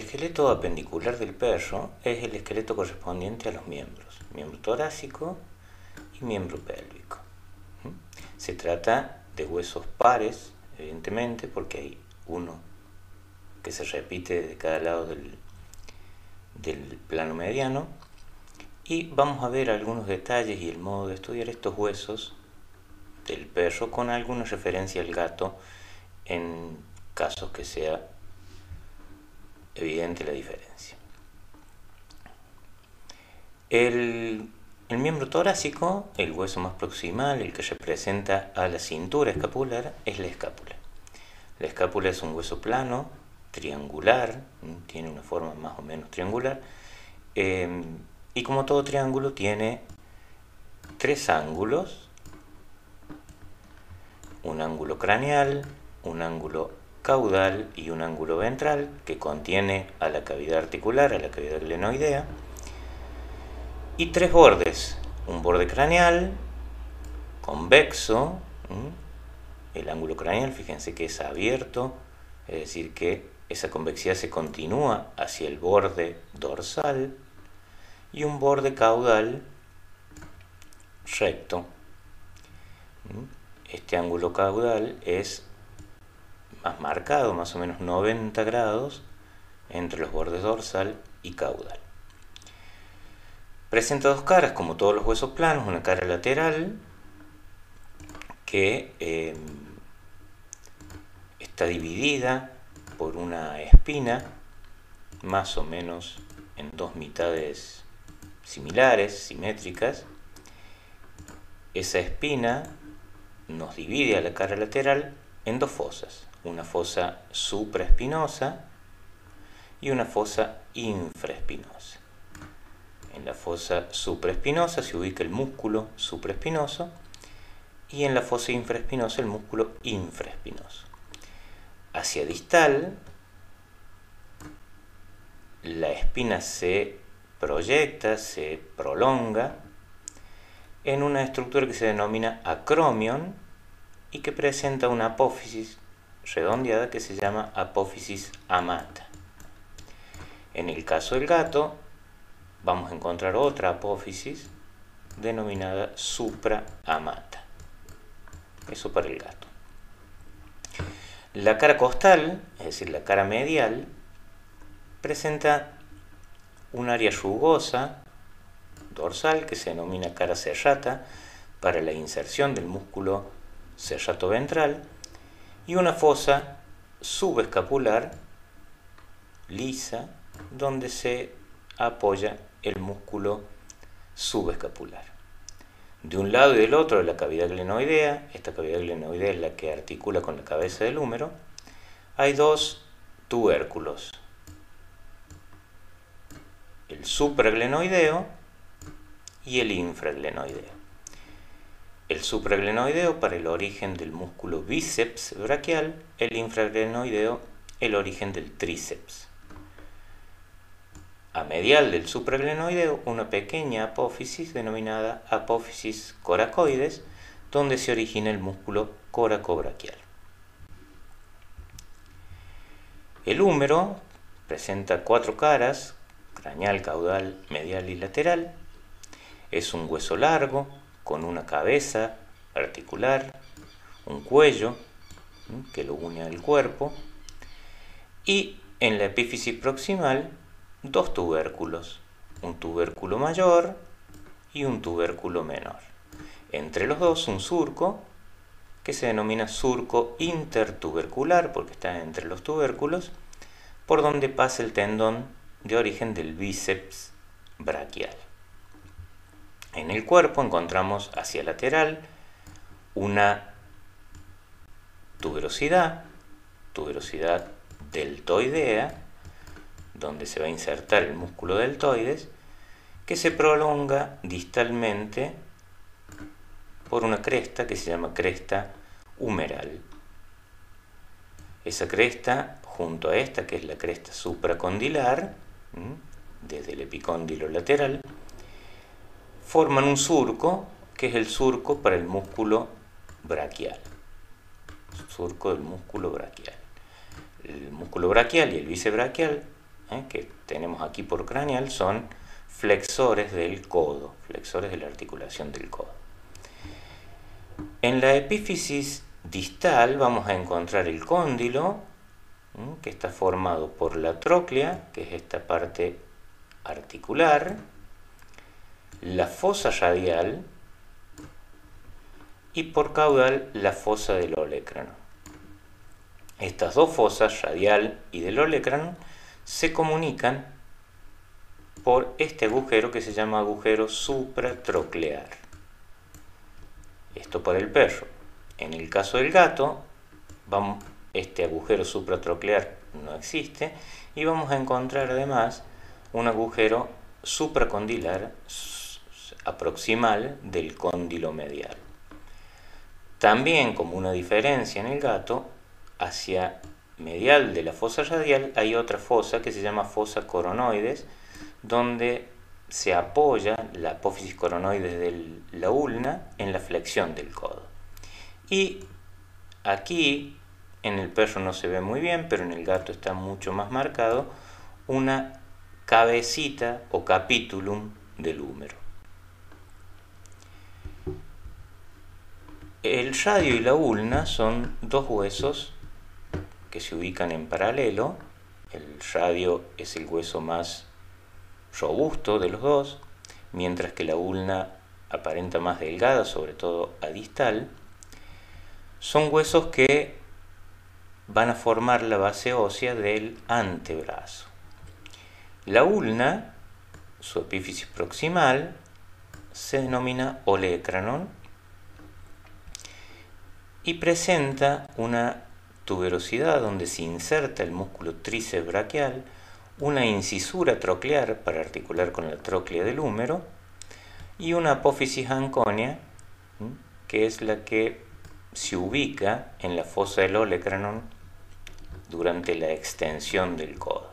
esqueleto apendicular del perro es el esqueleto correspondiente a los miembros, miembro torácico y miembro pélvico. Se trata de huesos pares, evidentemente, porque hay uno que se repite de cada lado del plano mediano, y vamos a ver algunos detalles y el modo de estudiar estos huesos del perro con alguna referencia al gato en casos que sea evidente la diferencia. El miembro torácico, el hueso más proximal, el que representa a la cintura escapular, es la escápula. La escápula es un hueso plano, triangular, tiene una forma más o menos triangular, y como todo triángulo tiene tres ángulos: un ángulo craneal, un ángulo caudal y un ángulo ventral, que contiene a la cavidad articular, a la cavidad glenoidea, y tres bordes: un borde craneal convexo, el ángulo craneal, fíjense que es abierto, es decir que esa convexidad se continúa hacia el borde dorsal, y un borde caudal recto. Este ángulo caudal es más marcado, más o menos 90 grados entre los bordes dorsal y caudal. Presenta dos caras, como todos los huesos planos: una cara lateral que está dividida por una espina, más o menos en dos mitades similares, simétricas. Esa espina nos divide a la cara lateral en dos fosas: una fosa supraespinosa y una fosa infraespinosa. En la fosa supraespinosa se ubica el músculo supraespinoso y en la fosa infraespinosa el músculo infraespinoso. Hacia distal, la espina se proyecta, se prolonga en una estructura que se denomina acromion y que presenta una apófisis redondeada que se llama apófisis amata. En el caso del gato vamos a encontrar otra apófisis denominada supraamata. Eso para el gato. La cara costal, es decir, la cara medial, presenta un área rugosa dorsal que se denomina cara serrata para la inserción del músculo serrato ventral, y una fosa subescapular lisa donde se apoya el músculo subescapular. De un lado y del otro de la cavidad glenoidea, esta cavidad glenoidea es la que articula con la cabeza del húmero, hay dos tubérculos: el supraglenoideo y el infraglenoideo. El supraglenoideo para el origen del músculo bíceps braquial, el infraglenoideo el origen del tríceps. A medial del supraglenoideo, una pequeña apófisis denominada apófisis coracoides, donde se origina el músculo coracobraquial. El húmero presenta cuatro caras: craneal, caudal, medial y lateral. Es un hueso largo con una cabeza articular, un cuello que lo une al cuerpo, y en la epífisis proximal dos tubérculos, un tubérculo mayor y un tubérculo menor. Entre los dos un surco que se denomina surco intertubercular porque está entre los tubérculos, por donde pasa el tendón de origen del bíceps braquial. En el cuerpo encontramos hacia lateral una tuberosidad deltoidea, donde se va a insertar el músculo deltoides, que se prolonga distalmente por una cresta que se llama cresta humeral. Esa cresta, junto a esta, que es la cresta supracondilar, desde el epicóndilo lateral, forman un surco, que es el surco para el músculo braquial. Surco del músculo braquial. El músculo braquial y el bíceps braquial que tenemos aquí por craneal son flexores del codo, flexores de la articulación del codo. En la epífisis distal vamos a encontrar el cóndilo, que está formado por la tróclea, que es esta parte articular, la fosa radial y por caudal la fosa del olecrano. Estas dos fosas, radial y del olecrano, se comunican por este agujero que se llama agujero supratroclear. Esto para el perro. En el caso del gato, este agujero supratroclear no existe y vamos a encontrar además un agujero supracondilar proximal del cóndilo medial. También, como una diferencia en el gato, hacia medial de la fosa radial hay otra fosa que se llama fosa coronoides, donde se apoya la apófisis coronoides de la ulna en la flexión del codo. Y aquí en el perro no se ve muy bien, pero en el gato está mucho más marcado, una cabecita o capitulum del húmero. El radio y la ulna son dos huesos que se ubican en paralelo. El radio es el hueso más robusto de los dos, mientras que la ulna aparenta más delgada, sobre todo a distal. Son huesos que van a formar la base ósea del antebrazo. La ulna, su epífisis proximal, se denomina olecranon y presenta una tuberosidad donde se inserta el músculo tríceps braquial, una incisura troclear para articular con la tróclea del húmero y una apófisis anconia, que es la que se ubica en la fosa del olecranon durante la extensión del codo.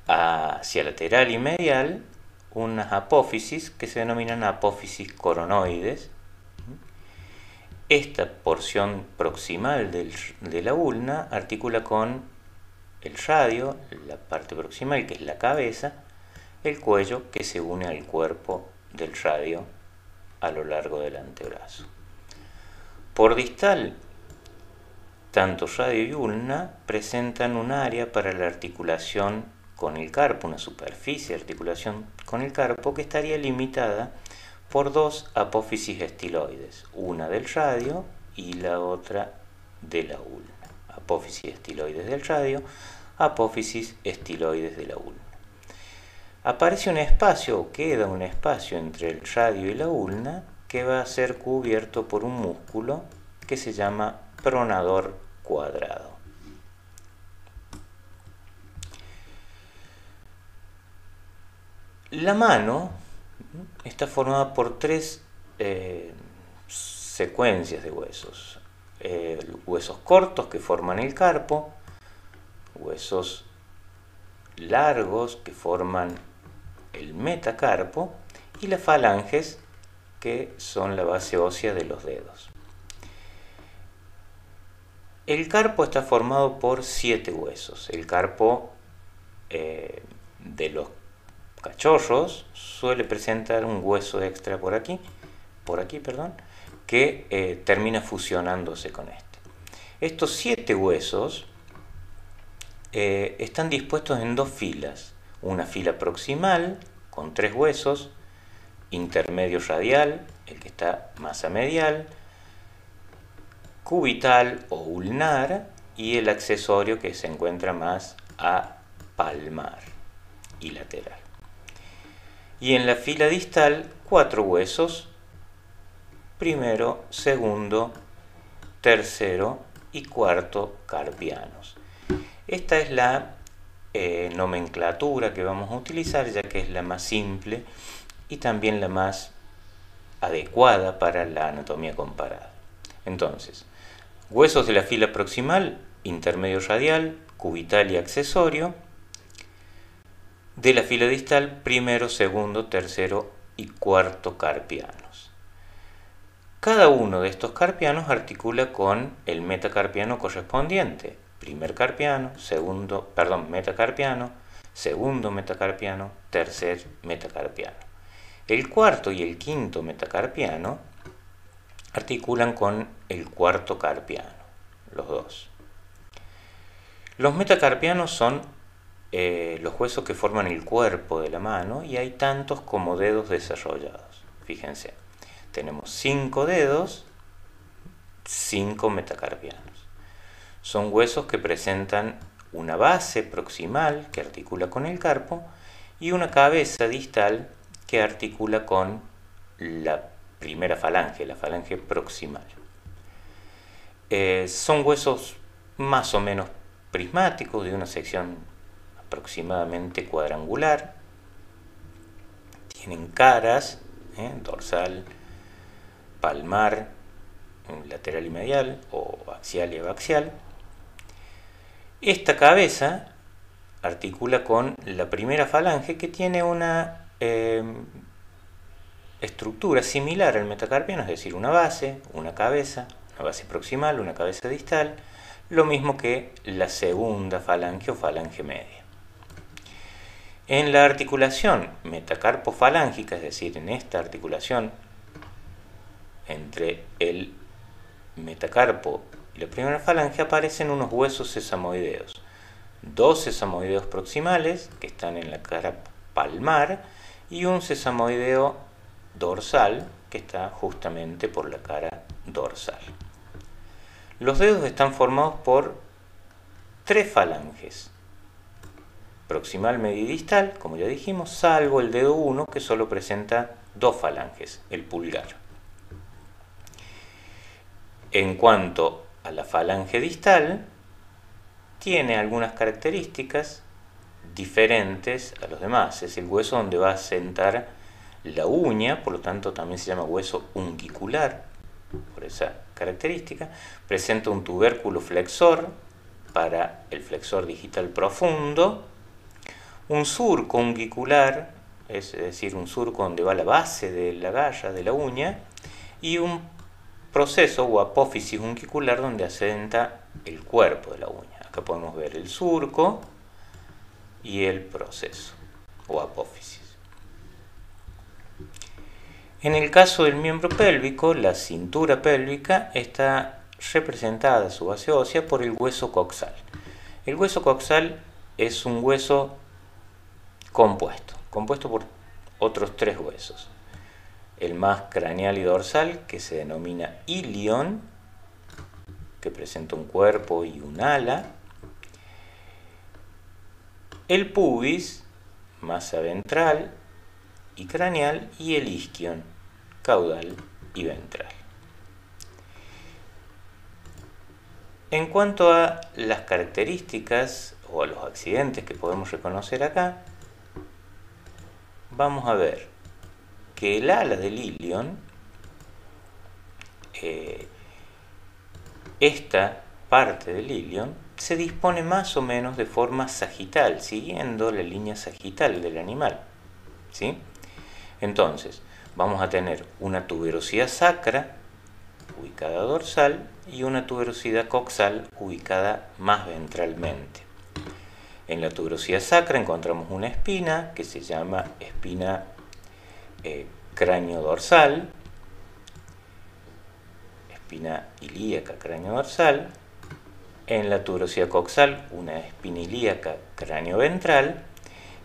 Hacia lateral y medial, unas apófisis que se denominan apófisis coronoides. Esta porción proximal de la ulna articula con el radio, la parte proximal que es la cabeza, el cuello que se une al cuerpo del radio a lo largo del antebrazo. Por distal, tanto radio y ulna presentan un área para la articulación con el carpo, una superficie de articulación con el carpo que estaría limitada por dos apófisis estiloides, una del radio y la otra de la ulna. Apófisis estiloides del radio, apófisis estiloides de la ulna. Aparece un espacio, o queda un espacio entre el radio y la ulna, que va a ser cubierto por un músculo que se llama pronador cuadrado. La mano está formada por tres secuencias de huesos. Huesos cortos que forman el carpo, huesos largos que forman el metacarpo y las falanges que son la base ósea de los dedos. El carpo está formado por 7 huesos. El carpo de los cachorros suele presentar un hueso extra por aquí, que termina fusionándose con este. Estos 7 huesos están dispuestos en 2 filas. Una fila proximal con 3 huesos, intermedio radial, el que está más a medial, cubital o ulnar y el accesorio que se encuentra más a palmar y lateral. Y en la fila distal 4 huesos, primero, segundo, tercero y cuarto carpianos. Esta es la nomenclatura que vamos a utilizar, ya que es la más simple y también la más adecuada para la anatomía comparada. Entonces, huesos de la fila proximal, intermedio radial, cubital y accesorio. De la fila distal, primero, segundo, tercero y cuarto carpianos. Cada uno de estos carpianos articula con el metacarpiano correspondiente. primer carpiano, metacarpiano, segundo metacarpiano, tercer metacarpiano. El cuarto y el quinto metacarpiano articulan con el cuarto carpiano, los dos. Los metacarpianos son los huesos que forman el cuerpo de la mano y hay tantos como dedos desarrollados. Fíjense, tenemos 5 dedos, 5 metacarpianos. Son huesos que presentan una base proximal que articula con el carpo y una cabeza distal que articula con la primera falange, la falange proximal. Son huesos más o menos prismáticos, de una sección aproximadamente cuadrangular. Tienen caras, dorsal, palmar, lateral y medial, o axial y abaxial. Esta cabeza articula con la primera falange, que tiene una estructura similar al metacarpiano, es decir, una base, una cabeza, una base proximal, una cabeza distal, lo mismo que la segunda falange o falange media. En la articulación metacarpofalángica, es decir, en esta articulación entre el metacarpo y la primera falange, aparecen unos huesos sesamoideos. 2 sesamoideos proximales que están en la cara palmar y un sesamoideo dorsal que está justamente por la cara dorsal. Los dedos están formados por 3 falanges, proximal, media y distal, como ya dijimos, salvo el dedo 1 que solo presenta 2 falanges, el pulgar. En cuanto a la falange distal, tiene algunas características diferentes a los demás. Es el hueso donde va a sentar la uña, por lo tanto también se llama hueso unguicular, por esa característica. Presenta un tubérculo flexor para el flexor digital profundo, un surco unguicular, es decir, un surco donde va la base de la garra de la uña, y un proceso o apófisis unguicular donde asenta el cuerpo de la uña. Acá podemos ver el surco y el proceso o apófisis. En el caso del miembro pélvico, la cintura pélvica está representada, su base ósea, por el hueso coxal. El hueso coxal es un hueso compuesto por otros 3 huesos. El más craneal y dorsal, que se denomina ilion, que presenta un cuerpo y un ala. El pubis, masa ventral y craneal, y el isquion, caudal y ventral. En cuanto a las características o a los accidentes que podemos reconocer acá, vamos a ver que el ala del ilion, esta parte del ilion, se dispone más o menos de forma sagital, siguiendo la línea sagital del animal, ¿sí? Entonces, vamos a tener una tuberosidad sacra ubicada dorsal y una tuberosidad coxal ubicada más ventralmente. En la tuberosidad sacra encontramos una espina que se llama espina cráneo-dorsal, espina ilíaca cráneo-dorsal. En la tuberosidad coxal, una espina ilíaca cráneo-ventral.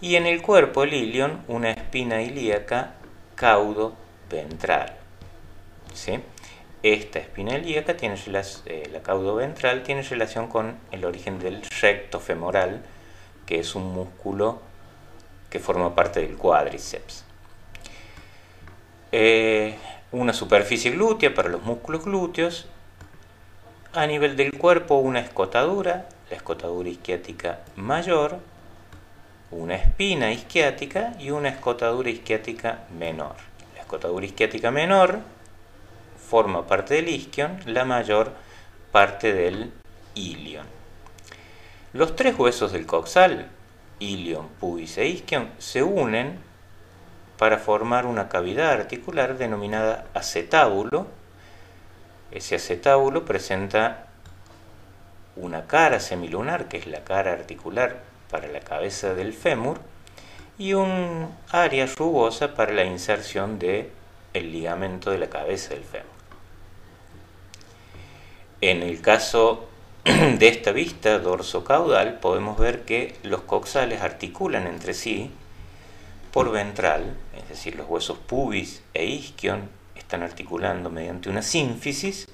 Y en el cuerpo del ilion, una espina ilíaca caudo-ventral. ¿Sí? Esta espina ilíaca, la caudo-ventral, tiene relación con el origen del recto femoral, que es un músculo que forma parte del cuádriceps. Una superficie glútea para los músculos glúteos. A nivel del cuerpo, una escotadura, la escotadura isquiática mayor, una espina isquiática y una escotadura isquiática menor. La escotadura isquiática menor forma parte del isquion, la mayor parte del ilion. Los 3 huesos del coxal, ilion, pubis e isquion, se unen para formar una cavidad articular denominada acetábulo. Ese acetábulo presenta una cara semilunar, que es la cara articular para la cabeza del fémur, y un área rugosa para la inserción del ligamento de la cabeza del fémur. En el caso de esta vista dorsocaudal podemos ver que los coxales articulan entre sí por ventral, es decir, los huesos pubis e isquion están articulando mediante una sínfisis,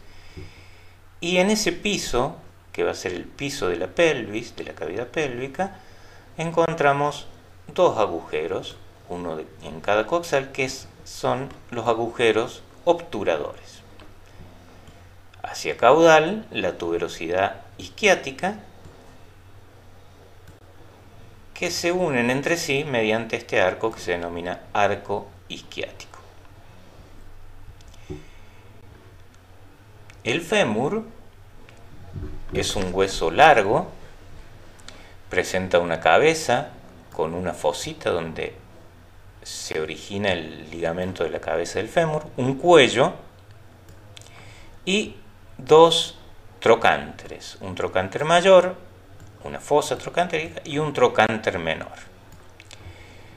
y en ese piso, que va a ser el piso de la pelvis, de la cavidad pélvica, encontramos dos agujeros, uno en cada coxal, que son los agujeros obturadores. Hacia caudal, la tuberosidad isquiática, que se unen entre sí mediante este arco que se denomina arco isquiático. El fémur es un hueso largo, presenta una cabeza con una fosita donde se origina el ligamento de la cabeza del fémur, un cuello y dos trocánteres, un trocánter mayor, una fosa trocántera y un trocánter menor.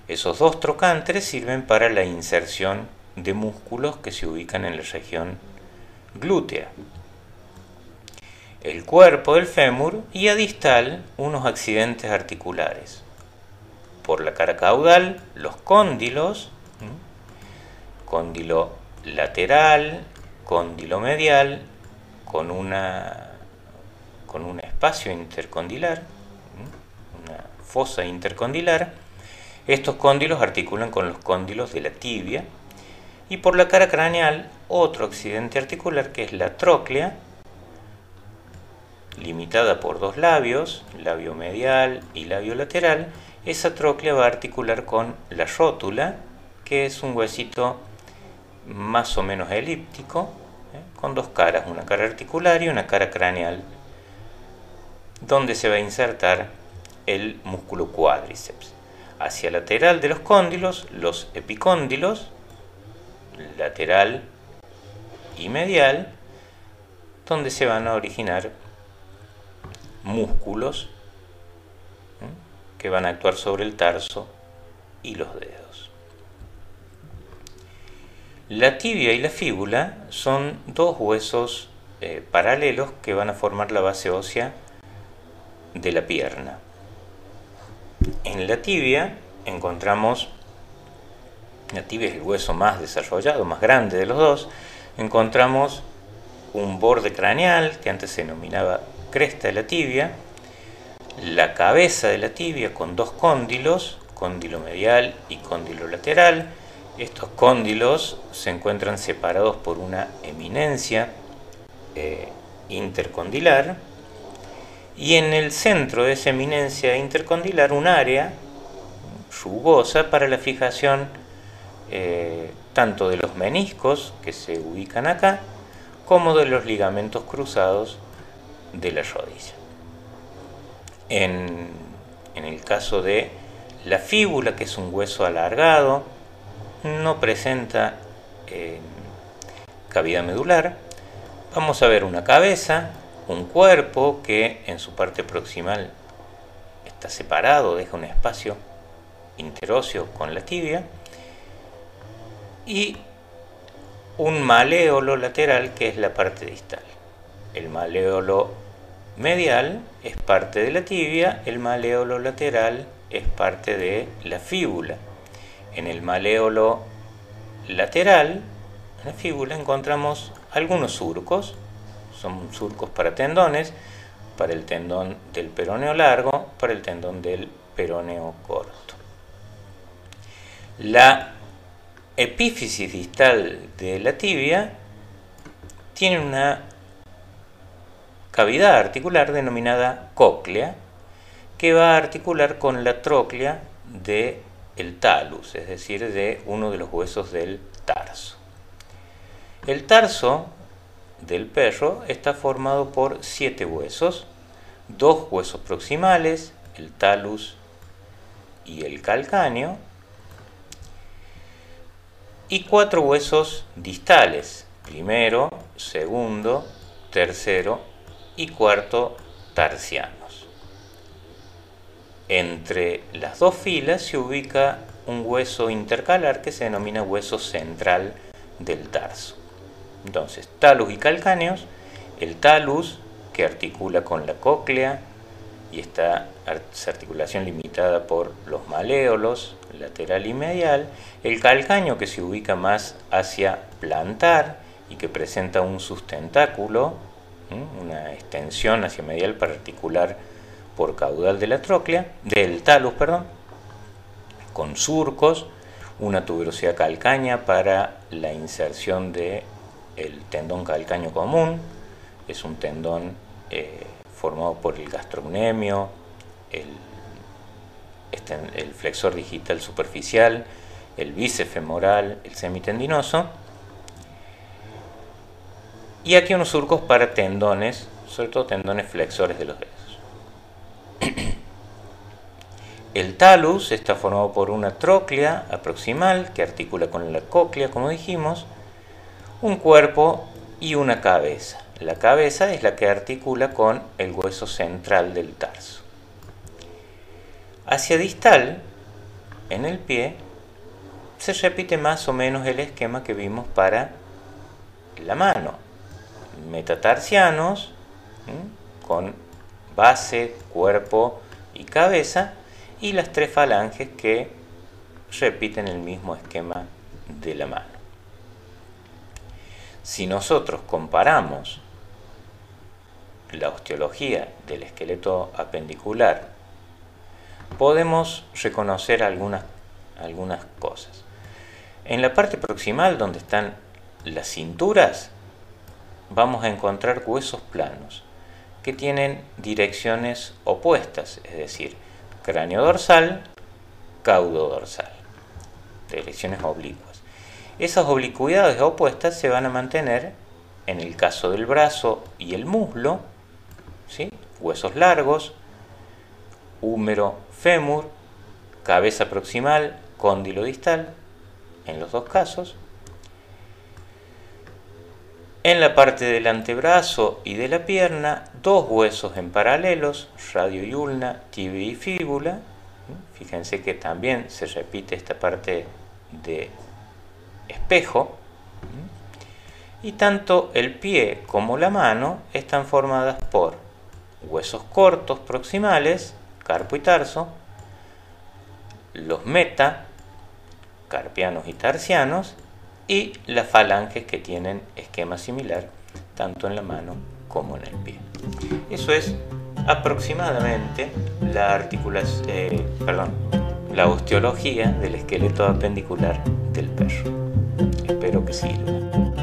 Esos dos trocánteres sirven para la inserción de músculos que se ubican en la región glútea. El cuerpo del fémur y a distal unos accidentes articulares. Por la cara caudal, los cóndilos, cóndilo lateral, cóndilo medial, con un espacio intercondilar, una fosa intercondilar. Estos cóndilos articulan con los cóndilos de la tibia. Y por la cara craneal, otro accidente articular que es la tróclea, limitada por dos labios, labio medial y labio lateral. Esa tróclea va a articular con la rótula, que es un huesito más o menos elíptico, con dos caras, una cara articular y una cara craneal, donde se va a insertar el músculo cuádriceps. Hacia lateral de los cóndilos, los epicóndilos, lateral y medial, donde se van a originar músculos que van a actuar sobre el tarso y los dedos. La tibia y la fíbula son dos huesos paralelos que van a formar la base ósea de la pierna. En la tibia encontramos, la tibia es el hueso más desarrollado, más grande de los dos, encontramos un borde craneal que antes se denominaba cresta de la tibia, la cabeza de la tibia con dos cóndilos, cóndilo medial y cóndilo lateral. Estos cóndilos se encuentran separados por una eminencia intercondilar, y en el centro de esa eminencia intercondilar un área rugosa para la fijación tanto de los meniscos que se ubican acá como de los ligamentos cruzados de la rodilla. En el caso de la fíbula, que es un hueso alargado, no presenta cavidad medular. Vamos a ver una cabeza, un cuerpo que en su parte proximal está separado, deja un espacio interóseo con la tibia, y un maléolo lateral que es la parte distal. El maléolo medial es parte de la tibia, el maléolo lateral es parte de la fíbula. En el maléolo lateral, en la fíbula, encontramos algunos surcos. Son surcos para tendones, para el tendón del peroneo largo, para el tendón del peroneo corto. La epífisis distal de la tibia tiene una cavidad articular denominada cóclea, que va a articular con la tróclea del talus, es decir, de uno de los huesos del tarso. El tarso del perro está formado por 7 huesos, 2 huesos proximales, el talus y el calcáneo, y 4 huesos distales, primero, segundo, tercero y cuarto tarsianos. Entre las dos filas se ubica un hueso intercalar que se denomina hueso central del tarso. Entonces, talus y calcáneos, el talus que articula con la cóclea y esta articulación limitada por los maléolos lateral y medial, el calcáneo que se ubica más hacia plantar y que presenta un sustentáculo, una extensión hacia medial para articular por caudal de la tróclea, del talus, con surcos, una tuberosidad calcánea para la inserción del tendón calcáneo común, es un tendón formado por el gastrocnemio, el flexor digital superficial, el bíceps femoral, el semitendinoso, y aquí unos surcos para tendones, sobre todo tendones flexores de los dedos. El talus está formado por una tróclea aproximal que articula con la cóclea, como dijimos, un cuerpo y una cabeza. La cabeza es la que articula con el hueso central del tarso. Hacia distal, en el pie, se repite más o menos el esquema que vimos para la mano. Metatarsianos, con base, cuerpo y cabeza, y las tres falanges que repiten el mismo esquema de la mano. Si nosotros comparamos la osteología del esqueleto apendicular, podemos reconocer algunas cosas. En la parte proximal, donde están las cinturas, vamos a encontrar huesos planos que tienen direcciones opuestas, es decir, cráneo dorsal, caudo dorsal, direcciones oblicuas. Esas oblicuidades opuestas se van a mantener en el caso del brazo y el muslo, ¿sí? Huesos largos, húmero, fémur, cabeza proximal, cóndilo distal, en los dos casos. En la parte del antebrazo y de la pierna, dos huesos en paralelos, radio y ulna, tibia y fíbula. Fíjense que también se repite esta parte de espejo. Y tanto el pie como la mano están formadas por huesos cortos proximales, carpo y tarso, los meta, carpianos y tarsianos, y las falanges que tienen esquema similar tanto en la mano como en el pie. Eso es aproximadamente la osteología del esqueleto apendicular del perro. Espero que sirva.